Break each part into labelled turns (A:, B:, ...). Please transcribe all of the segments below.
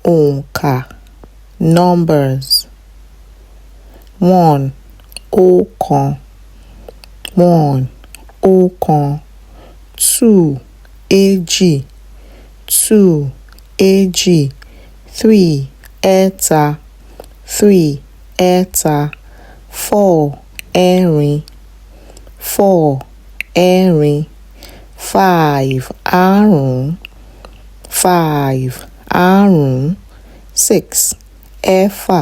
A: òǹkà, numbers. 1 ọ̀kan, 1 ọ̀kan. 2 èjì, 2 èjì. 3 ẹ̀ta, 3 ẹ̀ta. 4 ẹ̀rin, 4 ẹ̀rin. 5 àrún, 5 àrún. 6 ẹ̀fà,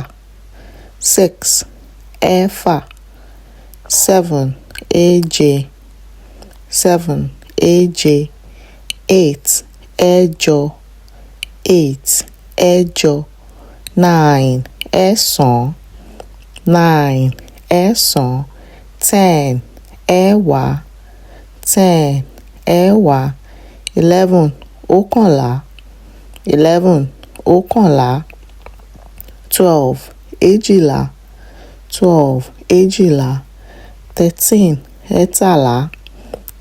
A: 6 ẹ̀fà. 7 èje, 7 èje. 8 ẹ̀jọ, 8 ẹ̀jọ. 9 ẹ̀sán, 9 ẹ̀sán. 10 ẹ̀wá, 10 ẹ̀wá. 11 ọ̀kànlá, 11 ọ̀kànlá. 12 èjìlá, 12 èjìlá. 13 ẹ̀tàlá,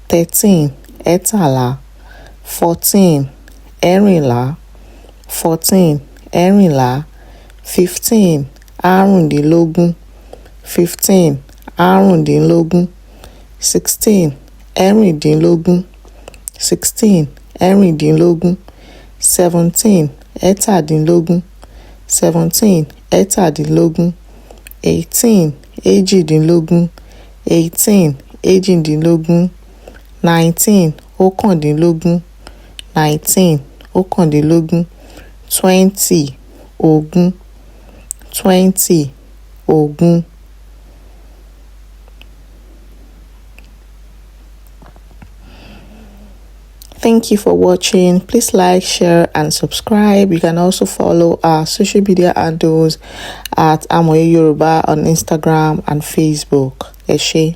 A: 13 ẹ̀tàlá. 14 ẹ̀rìnlá, 14 ẹ̀rìnlá. 15 àrúndínlógún, 15 àrúndínlógún. 16 ẹ̀rìndínlógún, 16 ẹ̀rìndínlógún. 17 ẹ̀tàdínlógún, 17 ẹ̀tàdínlógún. 18 èjìdínlógún, 18 èjìdínlógún. 19 ọ̀kàndínlógún, 19 ọ̀kàndínlógún. 20 ogún, 20 ogún. Thank you for watching. Please like, share, and subscribe. You can also follow our social media handles at Amoye Yorùbá on Instagram and Facebook. Ẹ ṣé.